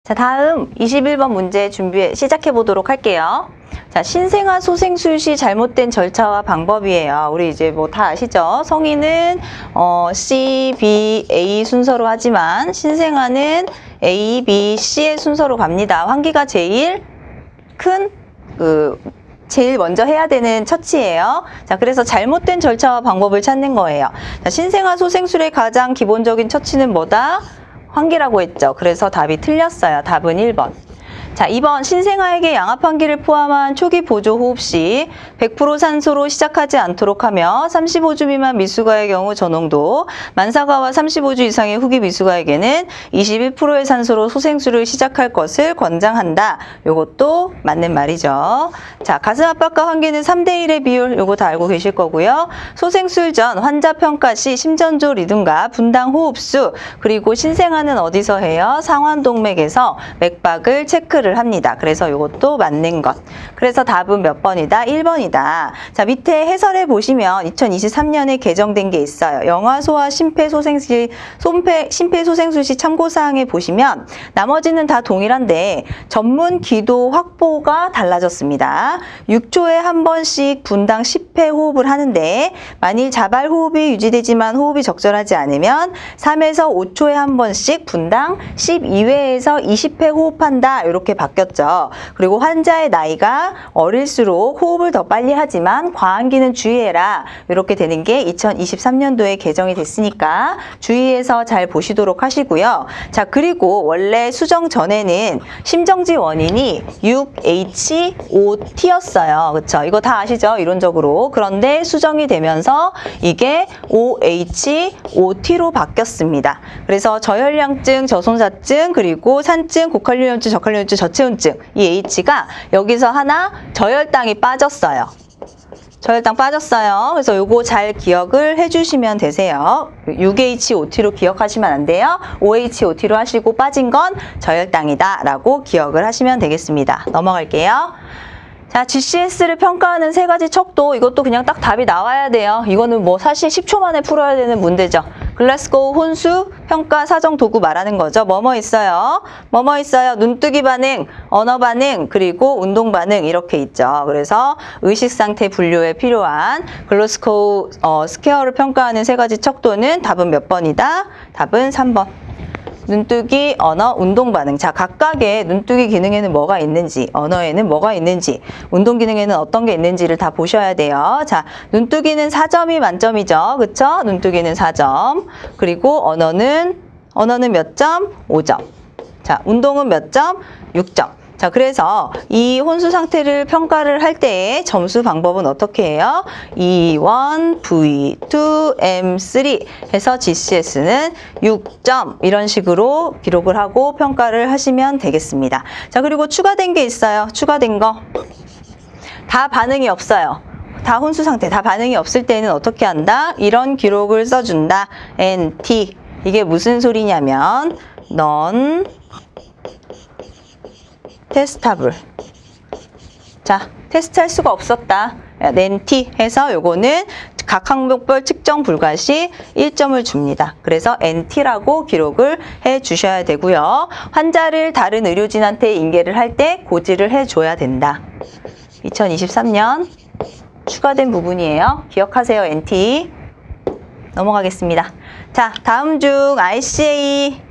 자, 다음 21번 문제 시작해 보도록 할게요. 자, 신생아 소생술 시 잘못된 절차와 방법이에요. 우리 이제 뭐 다 아시죠? 성인은 C, B, A 순서로 하지만 신생아는 A, B, C의 순서로 갑니다. 환기가 제일 큰 제일 먼저 해야 되는 처치예요. 자, 그래서 잘못된 절차와 방법을 찾는 거예요. 자, 신생아 소생술의 가장 기본적인 처치는 뭐다? 환기라고 했죠. 그래서 답이 틀렸어요. 답은 1번. 자, 2번 신생아에게 양압 환기를 포함한 초기 보조 호흡 시 100% 산소로 시작하지 않도록 하며 35주 미만 미숙아의 경우 저농도, 만사가와 35주 이상의 후기 미숙아에게는 21%의 산소로 소생술을 시작할 것을 권장한다. 요것도 맞는 말이죠. 자, 가슴 압박과 환기는 3대1의 비율, 요거 다 알고 계실 거고요. 소생술 전 환자 평가 시 심전조 리듬과 분당 호흡수, 그리고 신생아는 어디서 해요? 상완동맥에서 맥박을 체크를 합니다. 그래서 이것도 맞는 것. 그래서 답은 몇 번이다? 1번이다. 자, 밑에 해설해 보시면 2023년에 개정된 게 있어요. 영아소아 심폐소생술 시 참고사항에 보시면 나머지는 다 동일한데 전문 기도 확보가 달라졌습니다. 6초에 한 번씩 분당 10회 호흡을 하는데 만일 자발 호흡이 유지되지만 호흡이 적절하지 않으면 3에서 5초에 한 번씩 분당 12회에서 20회 호흡한다. 이렇게 바뀌었죠. 그리고 환자의 나이가 어릴수록 호흡을 더 빨리 하지만 과환기는 주의해라. 이렇게 되는 게 2023년도에 개정이 됐으니까 주의해서 잘 보시도록 하시고요. 자, 그리고 원래 수정 전에는 심정지 원인이 6H5T였어요. 그렇죠? 이거 다 아시죠? 이론적으로. 그런데 수정이 되면서 이게 5H5T로 바뀌었습니다. 그래서 저혈량증, 저손사증, 그리고 산증, 고칼륨증, 저칼륨증, 저체온증, 이 H가 여기서 하나 저혈당이 빠졌어요. 저혈당 빠졌어요. 그래서 요거 잘 기억을 해주시면 되세요. 6H5T로 기억하시면 안 돼요. 5H5T로 하시고 빠진 건 저혈당이다 라고 기억을 하시면 되겠습니다. 넘어갈게요. 자, GCS를 평가하는 세 가지 척도, 이것도 그냥 딱 답이 나와야 돼요. 이거는 뭐 사실 10초 만에 풀어야 되는 문제죠. 글라스고우 혼수 평가 사정 도구 말하는 거죠. 뭐뭐 있어요? 뭐뭐 있어요? 눈뜨기 반응, 언어 반응, 그리고 운동 반응 이렇게 있죠. 그래서 의식 상태 분류에 필요한 글라스고우 스퀘어를 평가하는 세 가지 척도는 답은 몇 번이다? 답은 3번. 눈뜨기, 언어, 운동 반응. 자, 각각의 눈뜨기 기능에는 뭐가 있는지, 언어에는 뭐가 있는지, 운동 기능에는 어떤 게 있는지를 다 보셔야 돼요. 자, 눈뜨기는 4점이 만점이죠. 그쵸? 눈뜨기는 4점. 그리고 언어는 몇 점? 5점. 자, 운동은 몇 점? 6점. 자, 그래서 이 혼수 상태를 평가를 할 때의 점수 방법은 어떻게 해요? E1, V2, M3 해서 GCS는 6점 이런 식으로 기록을 하고 평가를 하시면 되겠습니다. 자, 그리고 추가된 게 있어요. 추가된 거. 다 반응이 없어요. 다 혼수 상태, 다 반응이 없을 때는 어떻게 한다? 이런 기록을 써준다. NT. 이게 무슨 소리냐면 non 테스타블. 자, 테스트할 수가 없었다. NT 해서 요거는 각 항목별 측정 불가 시 1점을 줍니다. 그래서 NT라고 기록을 해 주셔야 되고요. 환자를 다른 의료진한테 인계를 할 때 고지를 해줘야 된다. 2023년 추가된 부분이에요. 기억하세요. NT. 넘어가겠습니다. 자, 다음 중 ICA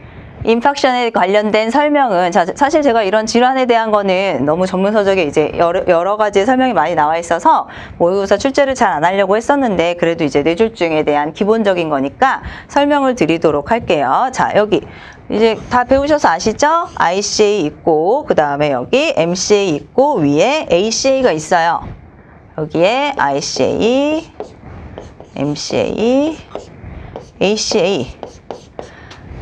인팍션에 관련된 설명은, 자, 사실 제가 이런 질환에 대한 거는 너무 전문서적에 이제 여러 가지 설명이 많이 나와 있어서 모의고사 출제를 잘 안 하려고 했었는데 그래도 이제 뇌졸중에 대한 기본적인 거니까 설명을 드리도록 할게요. 자, 여기 이제 다 배우셔서 아시죠? ICA 있고 그 다음에 여기 MCA 있고 위에 ACA가 있어요. 여기에 ICA, MCA, ACA.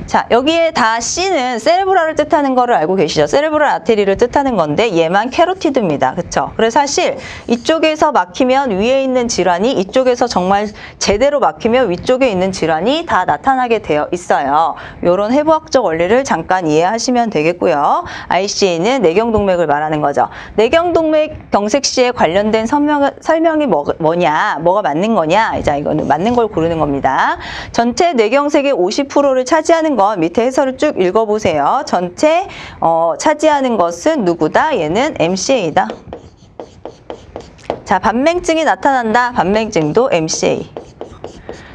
자, 여기에 다 C는 세레브랄을 뜻하는 거를 알고 계시죠? 세레브랄 아테리를 뜻하는 건데 얘만 캐로티드입니다. 그쵸? 그래서 사실 이쪽에서 막히면 위에 있는 질환이, 이쪽에서 정말 제대로 막히면 위쪽에 있는 질환이 다 나타나게 되어 있어요. 이런 해부학적 원리를 잠깐 이해하시면 되겠고요. ICA는 뇌경동맥을 말하는 거죠. 뇌경동맥 경색 시에 관련된 설명이 뭐냐, 뭐가 맞는 거냐. 자, 이거는 맞는 걸 고르는 겁니다. 전체 뇌경색의 50%를 차지하는 차지하는 건 밑에 해설을 쭉 읽어보세요. 전체 차지하는 것은 누구다? 얘는 MCA다. 자, 반맹증이 나타난다. 반맹증도 MCA.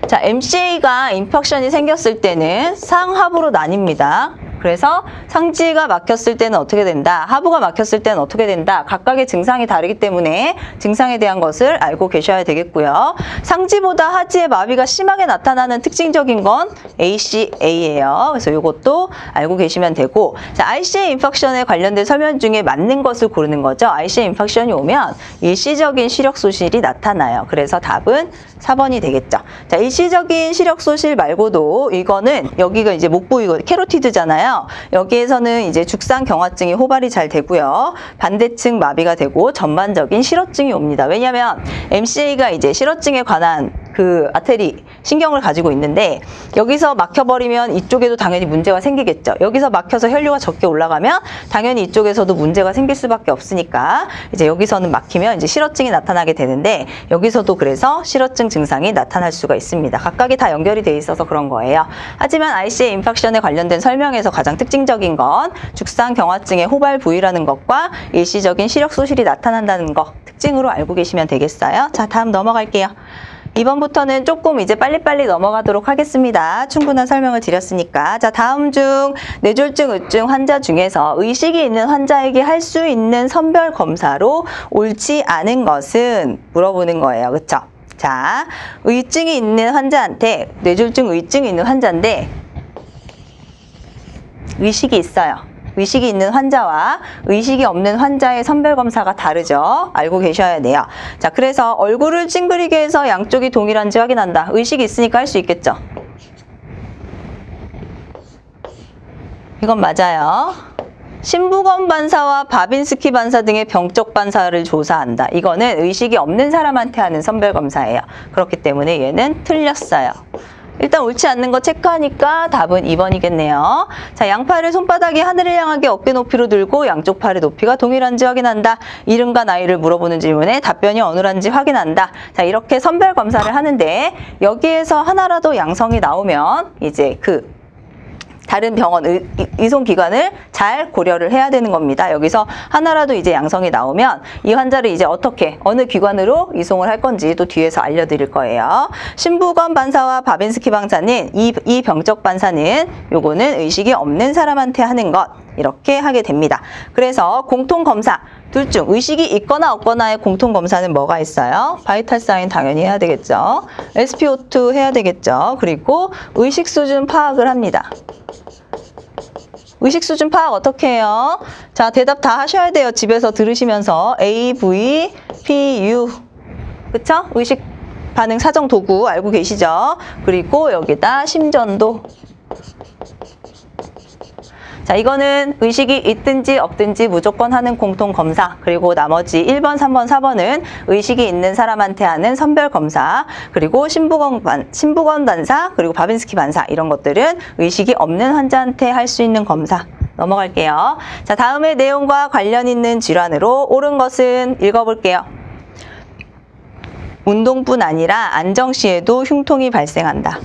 자, MCA가 인팍션이 생겼을 때는 상하부로 나뉩니다. 그래서 상지가 막혔을 때는 어떻게 된다? 하부가 막혔을 때는 어떻게 된다? 각각의 증상이 다르기 때문에 증상에 대한 것을 알고 계셔야 되겠고요. 상지보다 하지의 마비가 심하게 나타나는 특징적인 건 ACA예요. 그래서 이것도 알고 계시면 되고, 자, ICA 인팍션에 관련된 설명 중에 맞는 것을 고르는 거죠. ICA 인팍션이 오면 일시적인 시력 소실이 나타나요. 그래서 답은 4번이 되겠죠. 자, 일시적인 시력 소실 말고도 이거는 여기가 이제 목부 이거 캐로티드잖아요. 여기에서는 이제 죽상 경화증이 호발이 잘 되고요. 반대층 마비가 되고 전반적인 실어증이 옵니다. 왜냐하면 MCA가 이제 실어증에 관한 그 아테리 신경을 가지고 있는데 여기서 막혀버리면 이쪽에도 당연히 문제가 생기겠죠. 여기서 막혀서 혈류가 적게 올라가면 당연히 이쪽에서도 문제가 생길 수밖에 없으니까 이제 여기서는 막히면 이제 실어증이 나타나게 되는데 여기서도 그래서 실어증 증상이 나타날 수가 있습니다. 각각이 다 연결이 돼 있어서 그런 거예요. 하지만 ICA 인팍션에 관련된 설명에서 가장 특징적인 건 죽상 경화증의 호발 부위라는 것과 일시적인 시력 소실이 나타난다는 거 특징으로 알고 계시면 되겠어요. 자, 다음 넘어갈게요. 2번부터는 조금 이제 빨리빨리 넘어가도록 하겠습니다. 충분한 설명을 드렸으니까. 자, 다음 중 뇌졸중 의증 환자 중에서 의식이 있는 환자에게 할 수 있는 선별 검사로 옳지 않은 것은 물어보는 거예요. 그쵸? 자, 의증이 있는 환자한테 뇌졸중 의증이 있는 환자인데 의식이 있어요. 의식이 있는 환자와 의식이 없는 환자의 선별검사가 다르죠. 알고 계셔야 돼요. 자, 그래서 얼굴을 찡그리게 해서 양쪽이 동일한지 확인한다. 의식이 있으니까 할 수 있겠죠. 이건 맞아요. 신부건 반사와 바빈스키 반사 등의 병적 반사를 조사한다. 이거는 의식이 없는 사람한테 하는 선별검사예요. 그렇기 때문에 얘는 틀렸어요. 일단 옳지 않는 거 체크하니까 답은 2번이겠네요. 자, 양팔을 손바닥이 하늘을 향하게 어깨 높이로 들고 양쪽 팔의 높이가 동일한지 확인한다. 이름과 나이를 물어보는 질문에 답변이 어느란지 확인한다. 자, 이렇게 선별 검사를 하는데 여기에서 하나라도 양성이 나오면 이제 그 다른 병원 이송기관을 잘 고려를 해야 되는 겁니다. 여기서 하나라도 이제 양성이 나오면 이 환자를 이제 어떻게 어느 기관으로 이송을 할 건지 또 뒤에서 알려드릴 거예요. 신부건 반사와 바빈스키 반사는 이 병적 반사는 요거는 의식이 없는 사람한테 하는 것 이렇게 하게 됩니다. 그래서 공통검사 둘 중 의식이 있거나 없거나의 공통검사는 뭐가 있어요? 바이탈 사인 당연히 해야 되겠죠. SpO2 해야 되겠죠. 그리고 의식 수준 파악을 합니다. 의식 수준 파악 어떻게 해요? 자, 대답 다 하셔야 돼요. 집에서 들으시면서 AV, PU 그쵸? 의식 반응 사정 도구 알고 계시죠? 그리고 여기다 심전도. 자, 이거는 의식이 있든지 없든지 무조건 하는 공통검사. 그리고 나머지 1번, 3번, 4번은 의식이 있는 사람한테 하는 선별검사. 그리고 신부건 반사, 그리고 바빈스키 반사 이런 것들은 의식이 없는 환자한테 할 수 있는 검사. 넘어갈게요. 자, 다음의 내용과 관련 있는 질환으로 옳은 것은 읽어볼게요. 운동뿐 아니라 안정 시에도 흉통이 발생한다.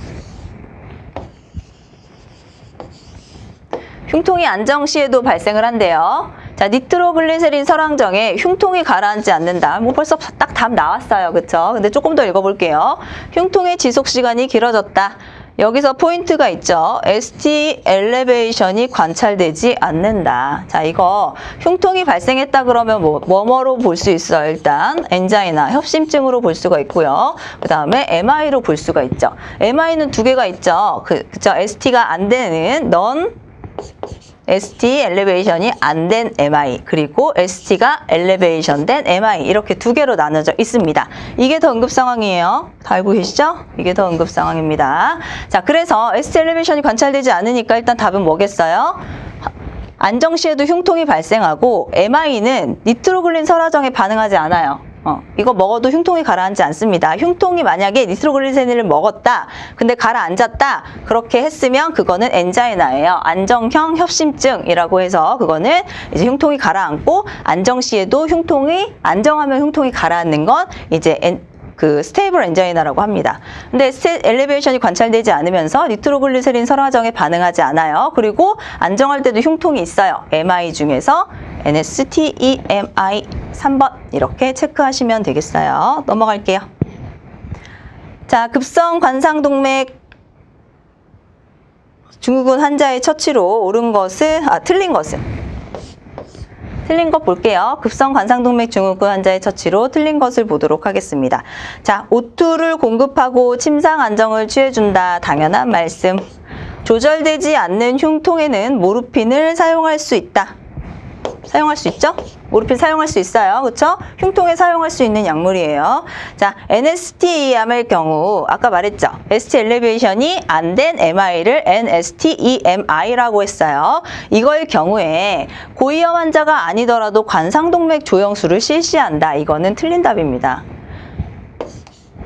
흉통이 안정 시에도 발생을 한대요. 자, 니트로글리세린 설왕정에 흉통이 가라앉지 않는다. 뭐 벌써 딱 답 나왔어요. 그쵸? 근데 조금 더 읽어볼게요. 흉통의 지속 시간이 길어졌다. 여기서 포인트가 있죠. ST 엘리베이션이 관찰되지 않는다. 자, 이거 흉통이 발생했다 그러면 뭐로 볼 수 있어요? 일단 엔자이나 협심증으로 볼 수가 있고요. 그 다음에 MI로 볼 수가 있죠. MI는 두 개가 있죠. 그쵸? ST가 안 되는 ST 엘리베이션이 안 된 MI 그리고 ST가 엘리베이션 된 MI 이렇게 두 개로 나눠져 있습니다. 이게 더 응급 상황이에요. 다 알고 계시죠? 이게 더 응급 상황입니다. 자, 그래서 ST 엘리베이션이 관찰되지 않으니까 일단 답은 뭐겠어요? 안정 시에도 흉통이 발생하고 MI는 니트로글린 설화정에 반응하지 않아요. 이거 먹어도 흉통이 가라앉지 않습니다. 흉통이 만약에 니트로글리세린을 먹었다. 근데 가라앉았다. 그렇게 했으면 그거는 엔자이나예요. 안정형 협심증이라고 해서 그거는 이제 흉통이 가라앉고 안정 시에도 안정하면 흉통이 가라앉는 건 이제 그 스테이블 엔자이나라고 합니다. 근데 엘리베이션이 관찰되지 않으면서 니트로글리세린 설화정에 반응하지 않아요. 그리고 안정할 때도 흉통이 있어요. MI 중에서 NSTEMI 3번 이렇게 체크하시면 되겠어요. 넘어갈게요. 자, 급성 관상동맥 증후군 환자의 처치로 틀린 것 볼게요. 급성 관상동맥 증후군 환자의 처치로 틀린 것을 보도록 하겠습니다. 자, O2를 공급하고 침상 안정을 취해준다. 당연한 말씀. 조절되지 않는 흉통에는 모르핀을 사용할 수 있다. 사용할 수 있죠? 모르핀 사용할 수 있어요. 그렇죠? 흉통에 사용할 수 있는 약물이에요. 자, NSTEMI의 경우 아까 말했죠. ST 엘리베이션이 안 된 MI를 NSTEMI라고 했어요. 이거의 경우에 고위험 환자가 아니더라도 관상동맥 조영술을 실시한다. 이거는 틀린 답입니다.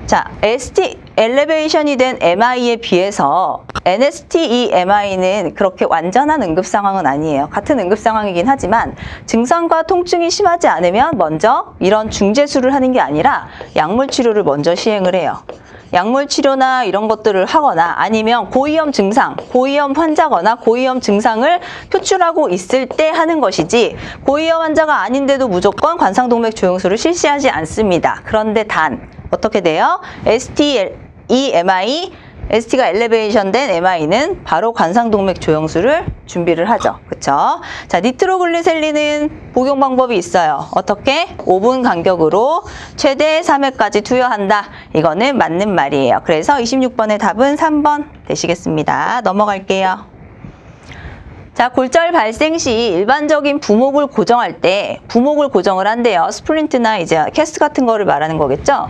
자, ST 엘리베이션이 된 MI에 비해서 NSTEMI는 그렇게 완전한 응급 상황은 아니에요. 같은 응급 상황이긴 하지만 증상과 통증이 심하지 않으면 먼저 이런 중재술을 하는 게 아니라 약물 치료를 먼저 시행을 해요. 약물 치료나 이런 것들을 하거나 아니면 고위험 증상, 고위험 환자거나 고위험 증상을 표출하고 있을 때 하는 것이지 고위험 환자가 아닌데도 무조건 관상동맥 조영술을 실시하지 않습니다. 그런데 단 어떻게 돼요? STEMI, ST가 엘리베이션 된 MI는 바로 관상동맥 조영술을 준비를 하죠. 그쵸? 자, 니트로글리셀린은 복용 방법이 있어요. 어떻게? 5분 간격으로 최대 3회까지 투여한다. 이거는 맞는 말이에요. 그래서 26번의 답은 3번 되시겠습니다. 넘어갈게요. 자, 골절 발생 시 일반적인 부목을 고정할 때 부목을 고정을 한대요. 스플린트나 이제 캐스트 같은 거를 말하는 거겠죠?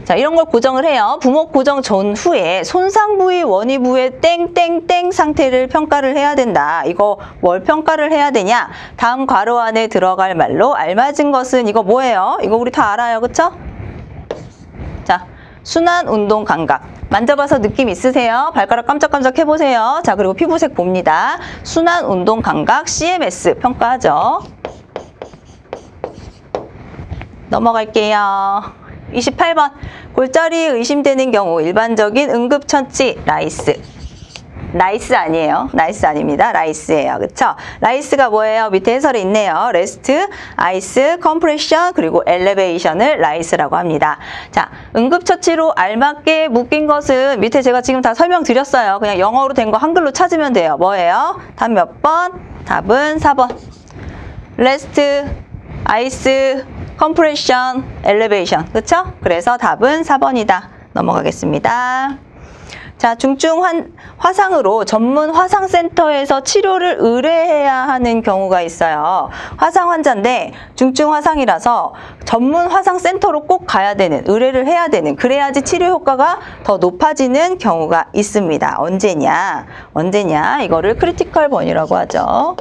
자, 이런 걸 고정을 해요. 부목 고정 전후에 손상 부위, 원위 부위의 땡땡땡 상태를 평가를 해야 된다. 이거 뭘 평가를 해야 되냐? 다음 괄호 안에 들어갈 말로 알맞은 것은 이거 뭐예요? 이거 우리 다 알아요. 그쵸? 자, 순환 운동 감각. 만져봐서 느낌 있으세요? 발가락 깜짝깜짝 해보세요. 자, 그리고 피부색 봅니다. 순환 운동 감각 CMS 평가하죠. 넘어갈게요. 28번. 골절이 의심되는 경우 일반적인 응급처치 라이스. 나이스 아니에요. 나이스 아닙니다. 라이스예요. 그쵸? 라이스가 뭐예요? 밑에 해설에 있네요. 레스트, 아이스, 컴프레션, 그리고 엘리베이션을 라이스라고 합니다. 자, 응급처치로 알맞게 묶인 것은 밑에 제가 지금 다 설명드렸어요. 그냥 영어로 된 거 한글로 찾으면 돼요. 뭐예요? 답 몇 번? 답은 4번. 레스트, 아이스, 컴프레션, 엘리베이션. 그쵸? 그래서 답은 4번이다. 넘어가겠습니다. 자, 중증 화상으로 전문 화상센터에서 치료를 의뢰해야 하는 경우가 있어요. 화상 환자인데 중증 화상이라서 전문 화상센터로 꼭 가야 되는, 의뢰를 해야 되는, 그래야지 치료 효과가 더 높아지는 경우가 있습니다. 언제냐? 이거를 크리티컬 번이라고 하죠.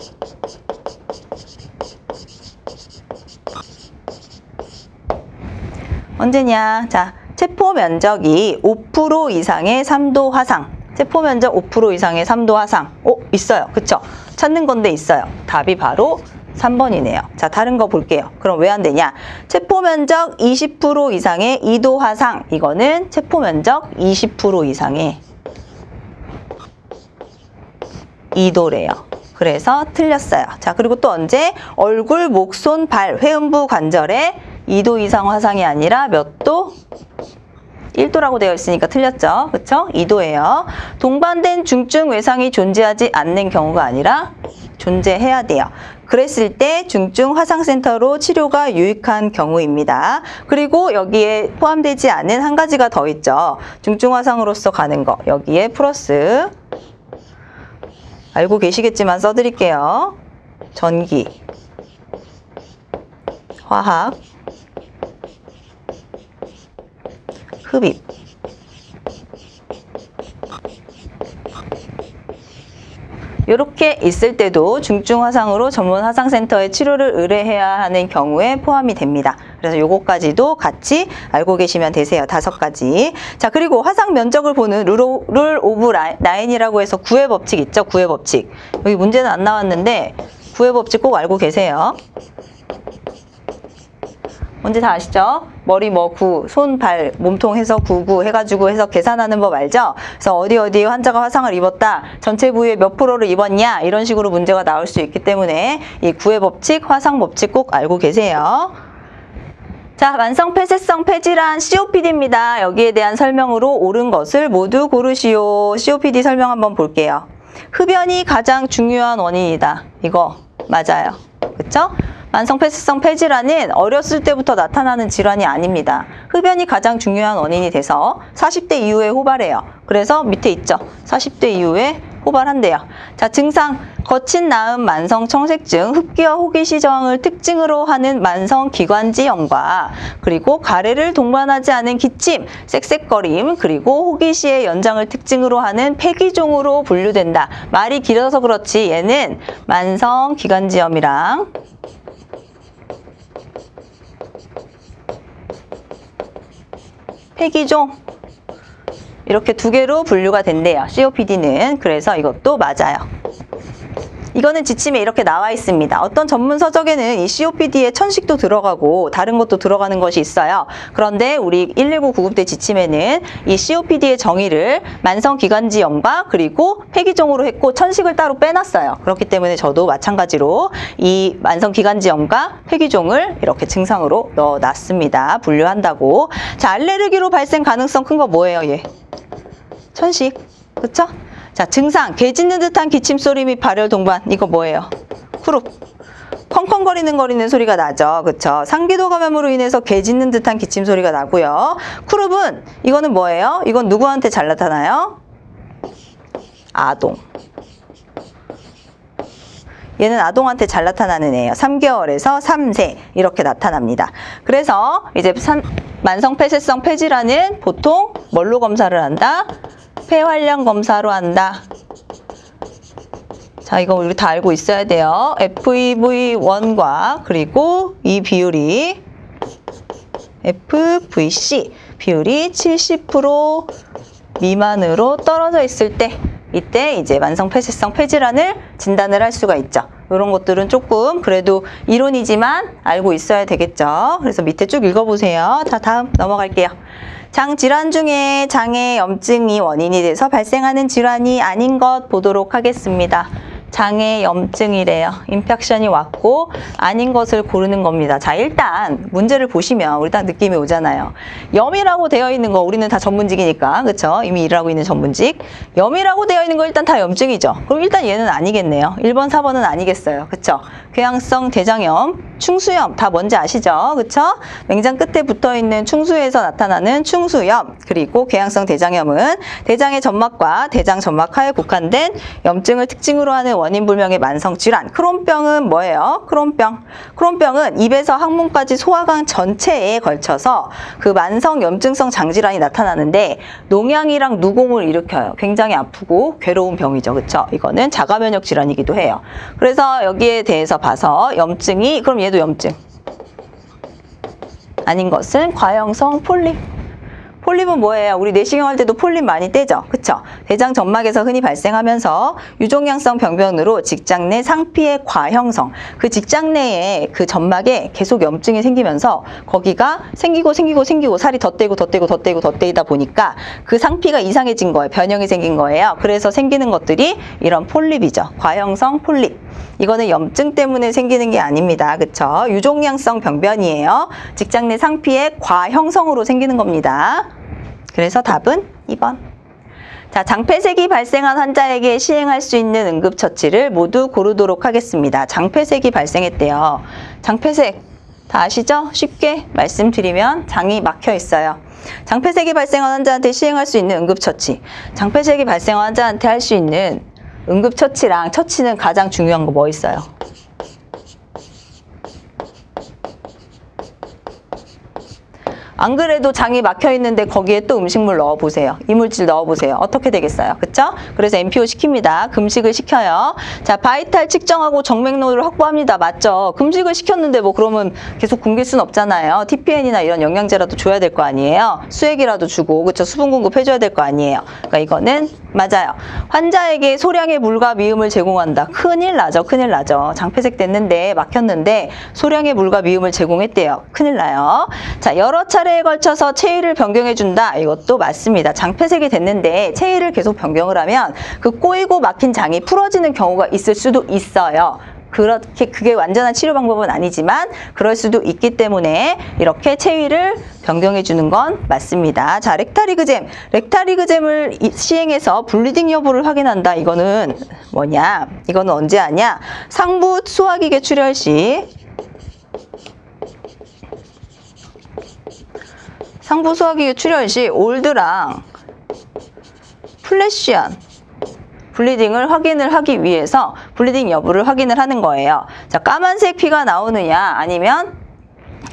언제냐? 자, 체포 면적이 5% 이상의 3도 화상. 체포 면적 5% 이상의 3도 화상. 있어요. 그쵸? 찾는 건데 있어요. 답이 바로 3번이네요. 자, 다른 거 볼게요. 그럼 왜 안 되냐? 체포 면적 20% 이상의 2도 화상. 이거는 체포 면적 20% 이상의 2도래요. 그래서 틀렸어요. 자, 그리고 또 언제? 얼굴, 목, 손, 발, 회음부 관절에 2도 이상 화상이 아니라 몇 도? 1도라고 되어 있으니까 틀렸죠. 그쵸? 2도예요. 동반된 중증 외상이 존재하지 않는 경우가 아니라 존재해야 돼요. 그랬을 때 중증 화상센터로 치료가 유익한 경우입니다. 그리고 여기에 포함되지 않은 한 가지가 더 있죠. 중증 화상으로서 가는 거. 여기에 플러스. 알고 계시겠지만 써드릴게요. 전기, 화학, 흡입. 이렇게 있을 때도 중증 화상으로 전문 화상센터에 치료를 의뢰해야 하는 경우에 포함이 됩니다. 그래서 요거까지도 같이 알고 계시면 되세요. 5가지. 자, 그리고 화상 면적을 보는 룰 오브 나인이라고 해서 구의 법칙 있죠? 구의 법칙. 여기 문제는 안 나왔는데 구의 법칙 꼭 알고 계세요. 뭔지 다 아시죠? 머리 뭐 9, 손, 발, 몸통 해서 99 해가지고 해서 계산하는 법 알죠? 그래서 어디에 환자가 화상을 입었다. 전체 부위에 몇 프로를 입었냐? 이런 식으로 문제가 나올 수 있기 때문에 이 9의 법칙, 화상 법칙 꼭 알고 계세요. 자, 만성 폐쇄성 폐질환 COPD입니다. 여기에 대한 설명으로 옳은 것을 모두 고르시오. COPD 설명 한번 볼게요. 흡연이 가장 중요한 원인이다. 이거 맞아요. 그쵸? 만성 폐쇄성 폐질환은 어렸을 때부터 나타나는 질환이 아닙니다. 흡연이 가장 중요한 원인이 돼서 40대 이후에 호발해요. 그래서 밑에 있죠. 40대 이후에 호발한대요. 자, 증상. 거친 나음 만성 청색증, 흡기와 호기시 저항을 특징으로 하는 만성 기관지염과 그리고 가래를 동반하지 않은 기침, 쌕쌕거림, 그리고 호기시의 연장을 특징으로 하는 폐기종으로 분류된다. 말이 길어서 그렇지 얘는 만성 기관지염이랑 폐기종 이렇게 두 개로 분류가 된대요. COPD는. 그래서 이것도 맞아요. 이거는 지침에 이렇게 나와 있습니다. 어떤 전문 서적에는 이 COPD에 천식도 들어가고 다른 것도 들어가는 것이 있어요. 그런데 우리 119 구급대 지침에는 이 COPD의 정의를 만성기관지염과 그리고 폐기종으로 했고 천식을 따로 빼놨어요. 그렇기 때문에 저도 마찬가지로 이 만성기관지염과 폐기종을 이렇게 증상으로 넣어놨습니다. 분류한다고. 자, 알레르기로 발생 가능성 큰 거 뭐예요, 얘? 천식. 그쵸? 자, 증상, 개 짖는 듯한 기침소리 및 발열 동반. 이거 뭐예요? 쿠룹. 컹컹거리는 소리가 나죠. 그쵸? 상기도 감염으로 인해서 개 짖는 듯한 기침소리가 나고요. 쿠룹은 이거는 뭐예요? 이건 누구한테 잘 나타나요? 아동. 얘는 아동한테 잘 나타나는 애예요. 3개월에서 3세 이렇게 나타납니다. 그래서 이제 만성 폐쇄성 폐질환은 보통 뭘로 검사를 한다? 폐활량 검사로 한다. 자, 이거 우리 다 알고 있어야 돼요. FEV1과 그리고 이 비율이 FVC 비율이 70% 미만으로 떨어져 있을 때 이때 이제 만성 폐쇄성 폐질환을 진단을 할 수가 있죠. 이런 것들은 조금 그래도 이론이지만 알고 있어야 되겠죠. 그래서 밑에 쭉 읽어보세요. 자, 다음 넘어갈게요. 장 질환 중에 장의 염증이 원인이 돼서 발생하는 질환이 아닌 것 보도록 하겠습니다. 장의 염증이래요. 인펙션이 왔고 아닌 것을 고르는 겁니다. 자, 일단 문제를 보시면 우리 딱 느낌이 오잖아요. 염이라고 되어 있는 거 우리는 다 전문직이니까 그쵸? 이미 일하고 있는 전문직. 염이라고 되어 있는 거 일단 다 염증이죠. 그럼 일단 얘는 아니겠네요. 1번, 4번은 아니겠어요. 그쵸? 궤양성 대장염, 충수염 다 뭔지 아시죠? 그쵸? 맹장 끝에 붙어있는 충수에서 나타나는 충수염 그리고 궤양성 대장염은 대장의 점막과 대장 점막하에 국한된 염증을 특징으로 하는 원인불명의 만성질환. 크론병은 뭐예요? 크론병은 입에서 항문까지 소화관 전체에 걸쳐서 그 만성 염증성 장질환이 나타나는데 농양이랑 누공을 일으켜요. 굉장히 아프고 괴로운 병이죠. 그쵸? 이거는 자가면역 질환이기도 해요. 그래서 여기에 대해서 봐서 염증이 그럼 얘도 염증. 아닌 것은 과형성 폴립. 폴립은 뭐예요? 우리 내시경 할 때도 폴립 많이 떼죠? 그쵸? 대장 점막에서 흔히 발생하면서 유종양성 병변으로 직장 내 상피의 과형성, 그 직장 내에 그 점막에 계속 염증이 생기면서 거기가 생기고 살이 더 떼이다 보니까 그 상피가 이상해진 거예요. 변형이 생긴 거예요. 그래서 생기는 것들이 이런 폴립이죠. 과형성 폴립. 이거는 염증 때문에 생기는 게 아닙니다. 그쵸? 유종양성 병변이에요. 직장 내 상피의 과형성으로 생기는 겁니다. 그래서 답은 2번. 자, 장폐색이 발생한 환자에게 시행할 수 있는 응급처치를 모두 고르도록 하겠습니다. 장폐색이 발생했대요. 장폐색 다 아시죠? 쉽게 말씀드리면 장이 막혀 있어요. 장폐색이 발생한 환자한테 시행할 수 있는 응급처치. 장폐색이 발생한 환자한테 할 수 있는 응급처치랑 처치는 가장 중요한 거 뭐 있어요? 안 그래도 장이 막혀 있는데 거기에 또 음식물 넣어보세요. 이물질 넣어보세요. 어떻게 되겠어요? 그쵸? 그래서 MPO 시킵니다. 금식을 시켜요. 자, 바이탈 측정하고 정맥로를 확보합니다. 맞죠? 금식을 시켰는데 뭐 그러면 계속 굶길 순 없잖아요. TPN이나 이런 영양제라도 줘야 될 거 아니에요. 수액이라도 주고, 그쵸? 수분 공급해줘야 될 거 아니에요. 그러니까 이거는 맞아요. 환자에게 소량의 물과 미음을 제공한다. 큰일 나죠. 큰일 나죠. 장폐색 됐는데 막혔는데 소량의 물과 미음을 제공했대요. 큰일 나요. 자, 여러 차례에 걸쳐서 체위를 변경해준다. 이것도 맞습니다. 장폐색이 됐는데 체위를 계속 변경을 하면 그 꼬이고 막힌 장이 풀어지는 경우가 있을 수도 있어요. 그렇게 그게 완전한 치료 방법은 아니지만 그럴 수도 있기 때문에 이렇게 체위를 변경해 주는 건 맞습니다. 자, 렉탈리그잼. 렉탈리그잼을 시행해서 블리딩 여부를 확인한다. 이거는 뭐냐? 이거는 언제 하냐? 상부 소화기계 출혈 시 상부 소화기계 출혈 시 올드랑 플래시안 블리딩을 확인을 하기 위해서 블리딩 여부를 확인을 하는 거예요. 자, 까만색 피가 나오느냐 아니면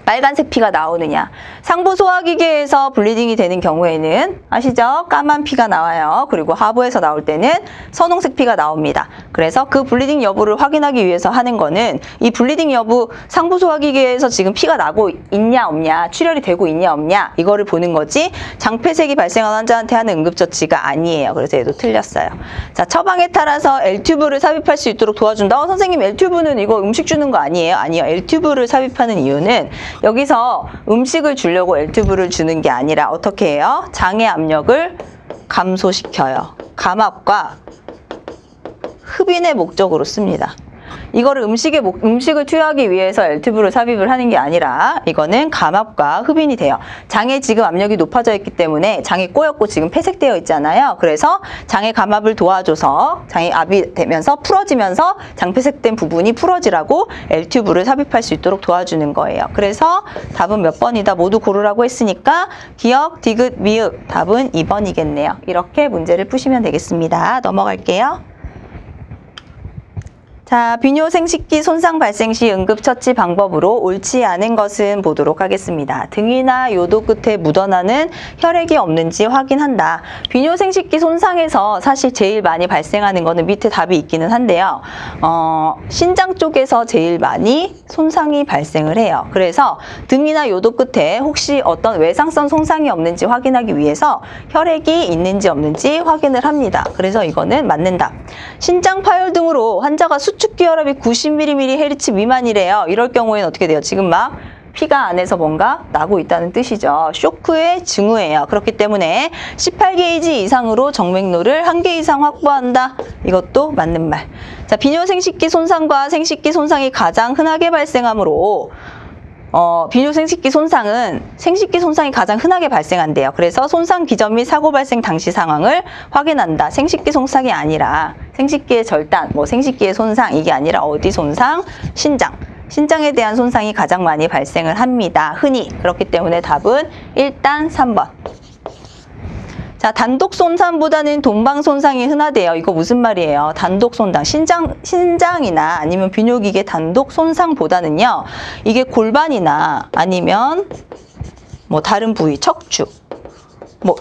빨간색 피가 나오느냐. 상부 소화기계에서 블리딩이 되는 경우에는 아시죠? 까만 피가 나와요. 그리고 하부에서 나올 때는 선홍색 피가 나옵니다. 그래서 그 블리딩 여부를 확인하기 위해서 하는 거는 이 블리딩 여부 상부 소화기계에서 지금 피가 나고 있냐 없냐, 출혈이 되고 있냐 없냐 이거를 보는 거지 장폐색이 발생한 환자한테 하는 응급처치가 아니에요. 그래서 얘도 틀렸어요. 자, 처방에 따라서 L튜브를 삽입할 수 있도록 도와준다. 선생님 L튜브는 이거 음식 주는 거 아니에요? 아니요. L튜브를 삽입하는 이유는 여기서 음식을 주려고 L튜브를 주는 게 아니라 어떻게 해요? 장의 압력을 감소시켜요. 감압과 흡인의 목적으로 씁니다. 이거를 음식을 투여하기 위해서 L튜브를 삽입을 하는 게 아니라 이거는 감압과 흡인이 돼요. 장에 지금 압력이 높아져 있기 때문에 장이 꼬였고 지금 폐색되어 있잖아요. 그래서 장의 감압을 도와줘서 장이 압이 되면서 풀어지면서 장폐색된 부분이 풀어지라고 L튜브를 삽입할 수 있도록 도와주는 거예요. 그래서 답은 몇 번이다 모두 고르라고 했으니까 기억, 디귿, 미흡 답은 2번이겠네요. 이렇게 문제를 푸시면 되겠습니다. 넘어갈게요. 자, 비뇨 생식기 손상 발생 시 응급처치 방법으로 옳지 않은 것은 보도록 하겠습니다. 등이나 요도 끝에 묻어나는 혈액이 없는지 확인한다. 비뇨 생식기 손상에서 사실 제일 많이 발생하는 거는 밑에 답이 있기는 한데요. 신장 쪽에서 제일 많이 손상이 발생을 해요. 그래서 등이나 요도 끝에 혹시 어떤 외상성 손상이 없는지 확인하기 위해서 혈액이 있는지 없는지 확인을 합니다. 그래서 이거는 맞는 답. 신장 파열 등으로 환자가 수축기 혈압이 90mmHg 미만이래요. 이럴 경우에는 어떻게 돼요? 지금 막 피가 안에서 뭔가 나고 있다는 뜻이죠. 쇼크의 징후예요. 그렇기 때문에 18게이지 이상으로 정맥로를 1개 이상 확보한다. 이것도 맞는 말. 자, 비뇨 생식기 손상과 생식기 손상이 가장 흔하게 발생하므로 비뇨 생식기 손상은 생식기 손상이 가장 흔하게 발생한대요. 그래서 손상 기전 및 사고 발생 당시 상황을 확인한다. 생식기 손상이 아니라 생식기의 절단, 생식기의 손상 이게 아니라 어디 손상? 신장에 대한 손상이 가장 많이 발생을 합니다. 흔히. 그렇기 때문에 답은 일단 3번. 자, 단독 손상보다는 동방 손상이 흔하대요. 이거 무슨 말이에요? 단독 손상, 신장이나 아니면 비뇨기계 단독 손상보다는요. 이게 골반이나 아니면 다른 부위, 척추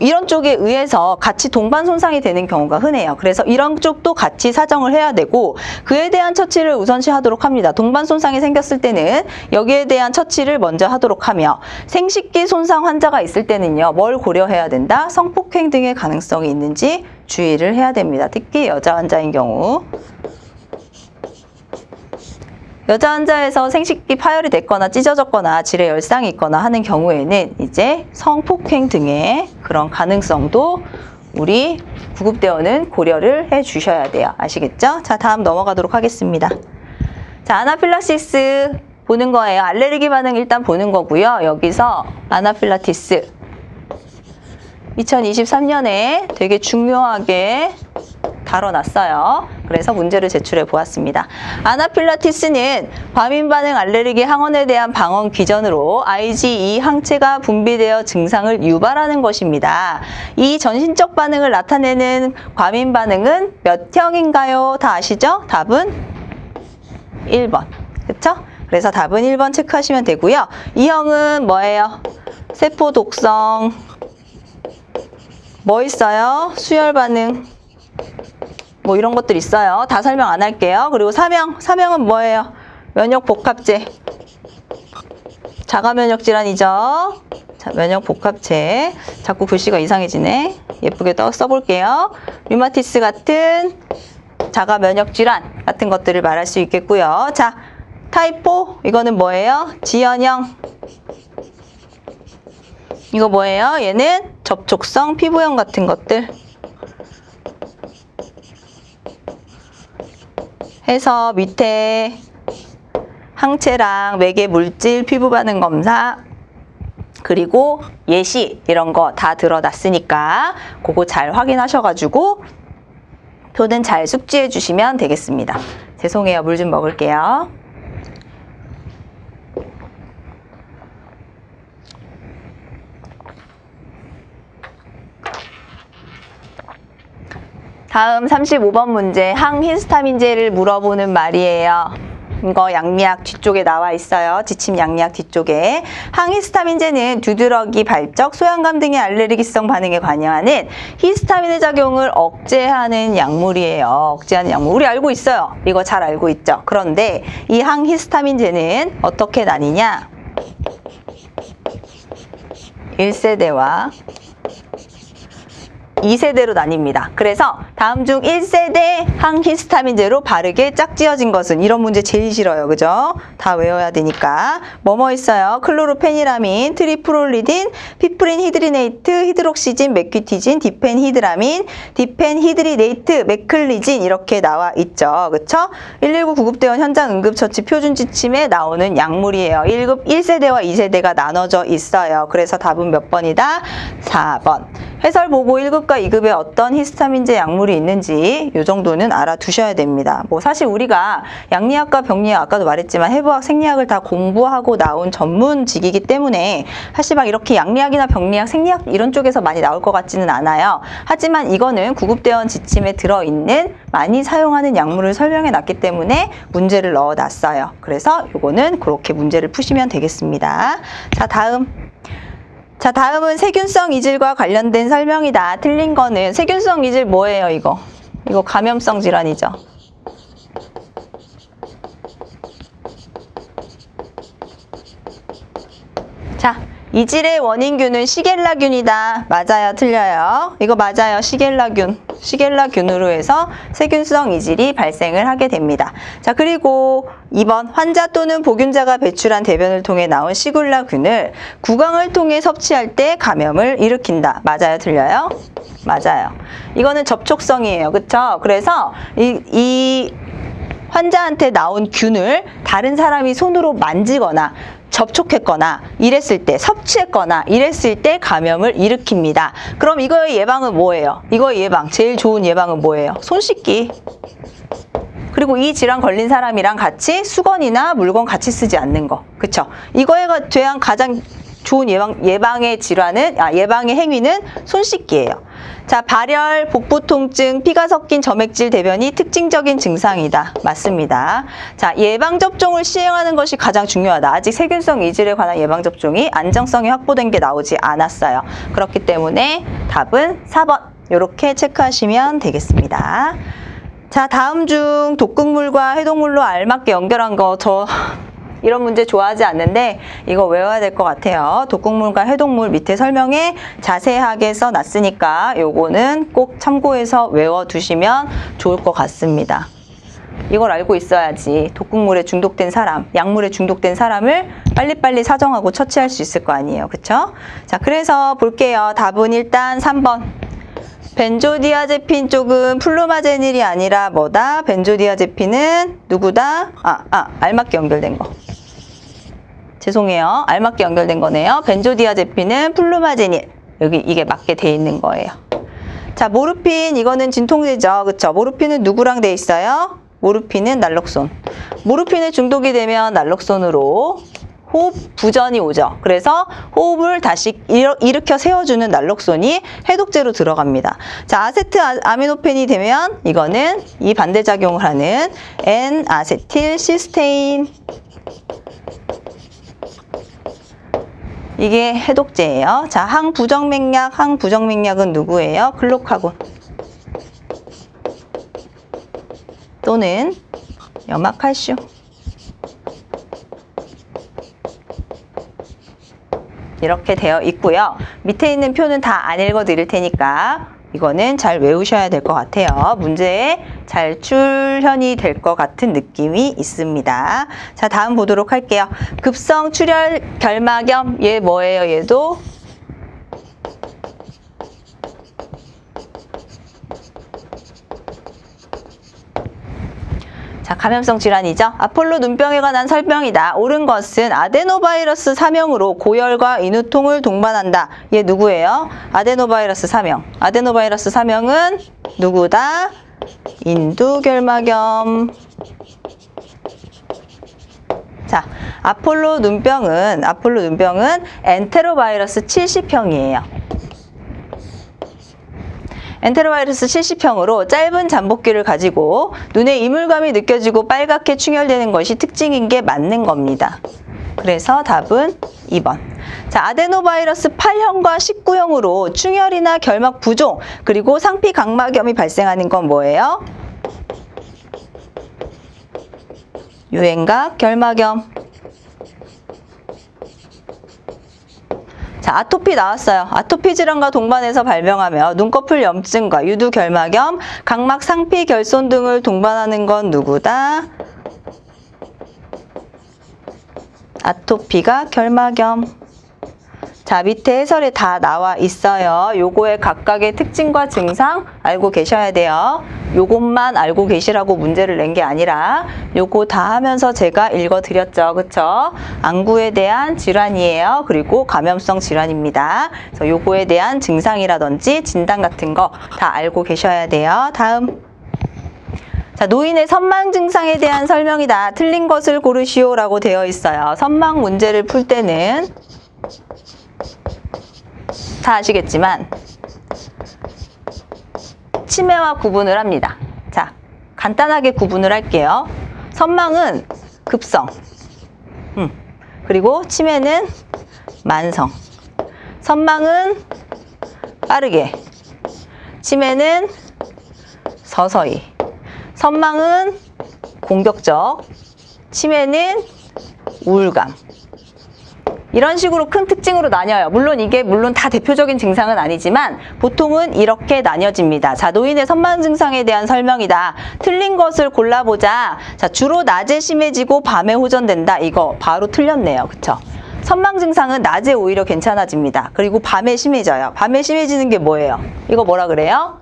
이런 쪽에 의해서 같이 동반 손상이 되는 경우가 흔해요. 그래서 이런 쪽도 같이 사정을 해야 되고 그에 대한 처치를 우선시하도록 합니다. 동반 손상이 생겼을 때는 여기에 대한 처치를 먼저 하도록 하며 생식기 손상 환자가 있을 때는요. 뭘 고려해야 된다? 성폭행 등의 가능성이 있는지 주의를 해야 됩니다. 특히 여자 환자인 경우. 여자 환자에서 생식기 파열이 됐거나 찢어졌거나 질의 열상이 있거나 하는 경우에는 이제 성폭행 등의 그런 가능성도 우리 구급대원은 고려를 해 주셔야 돼요. 아시겠죠? 자, 다음 넘어가도록 하겠습니다. 자, 아나필락시스 보는 거예요. 알레르기 반응 일단 보는 거고요. 여기서 아나필라티스 2023년에 되게 중요하게 다뤄놨어요. 그래서 문제를 제출해 보았습니다. 아나필라티스는 과민 반응 알레르기 항원에 대한 방언 기전으로 IgE 항체가 분비되어 증상을 유발하는 것입니다. 이 전신적 반응을 나타내는 과민 반응은 몇 형인가요? 다 아시죠? 답은 1번. 그쵸? 그래서 답은 1번 체크하시면 되고요. 이 형은 뭐예요? 세포 독성, 뭐 있어요? 수혈 반응, 뭐 이런 것들 있어요. 다 설명 안 할게요. 그리고 사명은 뭐예요? 면역 복합제, 자가 면역 질환이죠. 자, 면역 복합제. 자꾸 글씨가 이상해지네. 예쁘게 써볼게요. 류마티스 같은 자가 면역 질환 같은 것들을 말할 수 있겠고요. 자, 타입 4 이거는 뭐예요? 지연형. 이거 뭐예요? 얘는 접촉성 피부염 같은 것들 해서 밑에 항체랑 매개 물질 피부 반응 검사 그리고 예시 이런 거 다 들어놨으니까 그거 잘 확인하셔가지고 표는 잘 숙지해 주시면 되겠습니다. 죄송해요. 물 좀 먹을게요. 다음 35번 문제, 항히스타민제를 물어보는 말이에요. 이거 양리학 뒤쪽에 나와 있어요. 지침 양리학 뒤쪽에. 항히스타민제는 두드러기, 발적, 소양감 등의 알레르기성 반응에 관여하는 히스타민의 작용을 억제하는 약물이에요. 억제하는 약물. 우리 알고 있어요. 이거 잘 알고 있죠. 그런데 이 항히스타민제는 어떻게 나뉘냐? 1세대와 2세대로 나뉩니다. 그래서 다음 중 1세대 항히스타민제로 바르게 짝지어진 것은, 이런 문제 제일 싫어요. 그죠? 다 외워야 되니까. 뭐뭐 있어요? 클로로페니라민, 트리프롤리딘, 피프린 히드리네이트, 히드록시진, 메퀴티진, 디펜히드라민, 디펜히드리네이트, 메클리진 이렇게 나와 있죠. 그쵸? 119 구급대원 현장 응급처치 표준 지침에 나오는 약물이에요. 1급 1세대와 2세대가 나눠져 있어요. 그래서 답은 몇 번이다? 4번. 해설 보고 1급과 2급에 어떤 히스타민제 약물이 있는지 이 정도는 알아두셔야 됩니다. 뭐 사실 우리가 양리학과 병리학, 아까도 말했지만 해부학, 생리학을 다 공부하고 나온 전문직이기 때문에 사실 막 이렇게 양리학이나 병리학, 생리학 이런 쪽에서 많이 나올 것 같지는 않아요. 하지만 이거는 구급대원 지침에 들어있는 많이 사용하는 약물을 설명해 놨기 때문에 문제를 넣어놨어요. 그래서 이거는 그렇게 문제를 푸시면 되겠습니다. 자, 다음은 세균성 이질과 관련된 설명이다. 틀린 거는 세균성 이질 뭐예요, 이거? 이거 감염성 질환이죠. 자, 이질의 원인균은 시겔라균이다. 맞아요, 틀려요? 이거 맞아요, 시겔라균으로 해서 세균성 이질이 발생을 하게 됩니다. 자, 그리고 2번, 환자 또는 보균자가 배출한 대변을 통해 나온 시굴라균을 구강을 통해 섭취할 때 감염을 일으킨다. 맞아요, 틀려요? 맞아요. 이거는 접촉성이에요. 그쵸? 그래서 이 환자한테 나온 균을 다른 사람이 손으로 만지거나 접촉했거나 이랬을 때, 섭취했거나 이랬을 때 감염을 일으킵니다. 그럼 이거의 예방은 뭐예요? 이거의 예방, 제일 좋은 예방은 뭐예요? 손 씻기. 그리고 이 질환 걸린 사람이랑 같이 수건이나 물건 같이 쓰지 않는 거. 그쵸? 이거에 대한 가장 좋은 예방의 행위는 손 씻기예요. 자, 발열, 복부 통증, 피가 섞인 점액질 대변이 특징적인 증상이다. 맞습니다. 자, 예방접종을 시행하는 것이 가장 중요하다. 아직 세균성 이질에 관한 예방접종이 안정성이 확보된 게 나오지 않았어요. 그렇기 때문에 답은 4번. 이렇게 체크하시면 되겠습니다. 자, 다음 중 독극물과 해독물로 알맞게 연결한 거, 이런 문제 좋아하지 않는데 이거 외워야 될 것 같아요. 독극물과 해독물 밑에 설명에 자세하게 써놨으니까 요거는 꼭 참고해서 외워두시면 좋을 것 같습니다. 이걸 알고 있어야지 독극물에 중독된 사람, 약물에 중독된 사람을 빨리빨리 사정하고 처치할 수 있을 거 아니에요. 그쵸? 자, 그래서 볼게요. 답은 일단 3번. 벤조디아제핀 쪽은 플루마제닐이 아니라 뭐다? 벤조디아제핀은 누구다? 알맞게 연결된 거. 죄송해요. 알맞게 연결된 거네요. 벤조디아제핀은 플루마제닐. 여기 이게 맞게 돼 있는 거예요. 자, 모르핀 이거는 진통제죠. 그쵸? 모르핀은 누구랑 돼 있어요? 모르핀은 날록손. 모르핀에 중독이 되면 날록손으로 호흡 부전이 오죠. 그래서 호흡을 다시 일으켜 세워주는 날록손이 해독제로 들어갑니다. 자, 아세트 아미노펜이 되면 이거는 이 반대작용을 하는 N-아세틸 시스테인. 이게 해독제예요. 자, 항부정맥약, 항부정맥약은 누구예요? 글루카곤 또는 염화칼슘. 이렇게 되어 있고요. 밑에 있는 표는 다 안 읽어 드릴 테니까 이거는 잘 외우셔야 될 것 같아요. 문제에 잘 출현이 될 것 같은 느낌이 있습니다. 자, 다음 보도록 할게요. 급성 출혈 결막염, 얘 뭐예요? 얘도 자, 감염성 질환이죠. 아폴로 눈병에 관한 설명이다. 옳은 것은 아데노바이러스 사명으로 고열과 인후통을 동반한다. 얘 누구예요? 아데노바이러스 사명. 아데노바이러스 사명은 누구다? 인두결막염. 자, 아폴로 눈병은 엔테로바이러스 70형이에요. 엔테로바이러스 70형으로 짧은 잠복기를 가지고 눈에 이물감이 느껴지고 빨갛게 충혈되는 것이 특징인 게 맞는 겁니다. 그래서 답은 2번. 자, 아데노바이러스 8형과 19형으로 충혈이나 결막 부종 그리고 상피각막염이 발생하는 건 뭐예요? 유행각 결막염. 자, 아토피 나왔어요. 아토피 질환과 동반해서 발병하며 눈꺼풀 염증과 유두결막염, 각막 상피 결손 등을 동반하는 건 누구다? 아토피가 결막염. 자, 밑에 해설에 다 나와 있어요. 요거의 각각의 특징과 증상 알고 계셔야 돼요. 요것만 알고 계시라고 문제를 낸 게 아니라 요거 다 하면서 제가 읽어드렸죠. 그쵸? 안구에 대한 질환이에요. 그리고 감염성 질환입니다. 그래서 요거에 대한 증상이라든지 진단 같은 거 다 알고 계셔야 돼요. 다음. 자, 노인의 선망 증상에 대한 설명이다. 틀린 것을 고르시오라고 되어 있어요. 선망 문제를 풀 때는 다 아시겠지만 치매와 구분을 합니다. 자, 간단하게 구분을 할게요. 선망은 급성, 그리고 치매는 만성. 선망은 빠르게, 치매는 서서히. 선망은 공격적, 치매는 우울감. 이런 식으로 큰 특징으로 나뉘어요. 물론 이게 다 대표적인 증상은 아니지만 보통은 이렇게 나뉘어집니다. 자, 노인의 선망 증상에 대한 설명이다. 틀린 것을 골라보자. 자, 주로 낮에 심해지고 밤에 호전된다. 이거 바로 틀렸네요. 그쵸? 선망 증상은 낮에 오히려 괜찮아집니다. 그리고 밤에 심해져요. 밤에 심해지는 게 뭐예요? 이거 뭐라 그래요?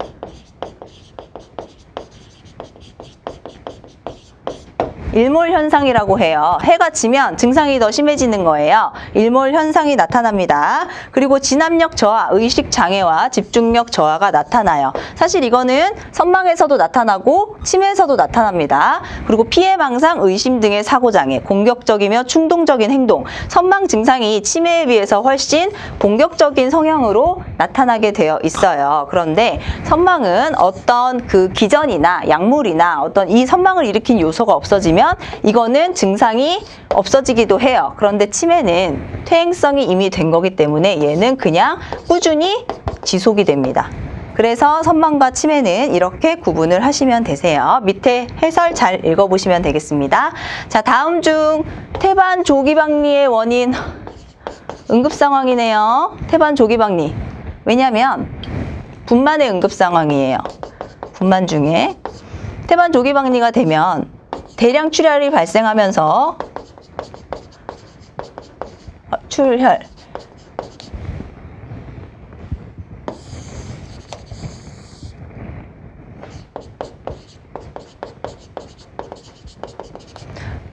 일몰 현상이라고 해요. 해가 지면 증상이 더 심해지는 거예요. 일몰 현상이 나타납니다. 그리고 진압력 저하, 의식 장애와 집중력 저하가 나타나요. 사실 이거는 선망에서도 나타나고 치매에서도 나타납니다. 그리고 피해 망상, 의심 등의 사고 장애, 공격적이며 충동적인 행동, 선망 증상이 치매에 비해서 훨씬 공격적인 성향으로 나타나게 되어 있어요. 그런데 선망은 어떤 그 기전이나 약물이나 어떤 이 선망을 일으킨 요소가 없어지면 이거는 증상이 없어지기도 해요. 그런데 치매는 퇴행성이 이미 된 거기 때문에 얘는 그냥 꾸준히 지속이 됩니다. 그래서 선망과 치매는 이렇게 구분을 하시면 되세요. 밑에 해설 잘 읽어보시면 되겠습니다. 자, 다음 중 태반 조기박리의 원인 응급 상황이네요. 태반 조기박리. 왜냐하면 분만의 응급 상황이에요. 분만 중에 태반 조기박리가 되면 대량 출혈이 발생하면서 출혈,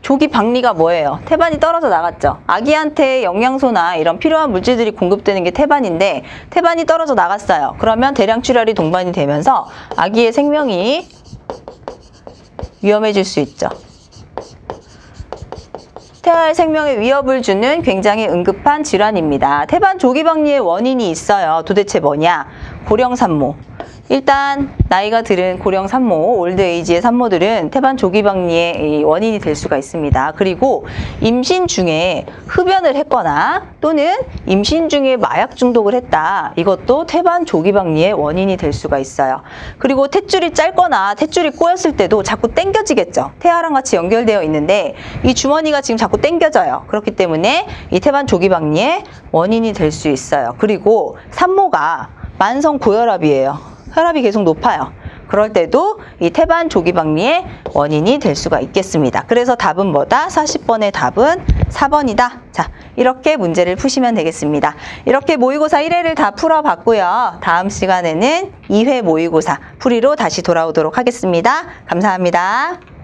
조기 박리가 뭐예요? 태반이 떨어져 나갔죠. 아기한테 영양소나 이런 필요한 물질들이 공급되는 게 태반인데 태반이 떨어져 나갔어요. 그러면 대량 출혈이 동반이 되면서 아기의 생명이 위험해질 수 있죠. 태아의 생명에 위협을 주는 굉장히 응급한 질환입니다. 태반 조기박리의 원인이 있어요. 도대체 뭐냐? 고령산모. 일단 나이가 들은 고령 산모, 올드에이지의 산모들은 태반 조기박리의 원인이 될 수가 있습니다. 그리고 임신 중에 흡연을 했거나 또는 임신 중에 마약 중독을 했다. 이것도 태반 조기박리의 원인이 될 수가 있어요. 그리고 탯줄이 짧거나 탯줄이 꼬였을 때도 자꾸 당겨지겠죠. 태아랑 같이 연결되어 있는데 이 주머니가 지금 자꾸 당겨져요. 그렇기 때문에 이 태반 조기박리의 원인이 될 수 있어요. 그리고 산모가 만성 고혈압이에요. 혈압이 계속 높아요. 그럴 때도 이 태반 조기박리의 원인이 될 수가 있겠습니다. 그래서 답은 뭐다? 40번의 답은 4번이다. 자, 이렇게 문제를 푸시면 되겠습니다. 이렇게 모의고사 1회를 다 풀어봤고요. 다음 시간에는 2회 모의고사 풀이로 다시 돌아오도록 하겠습니다. 감사합니다.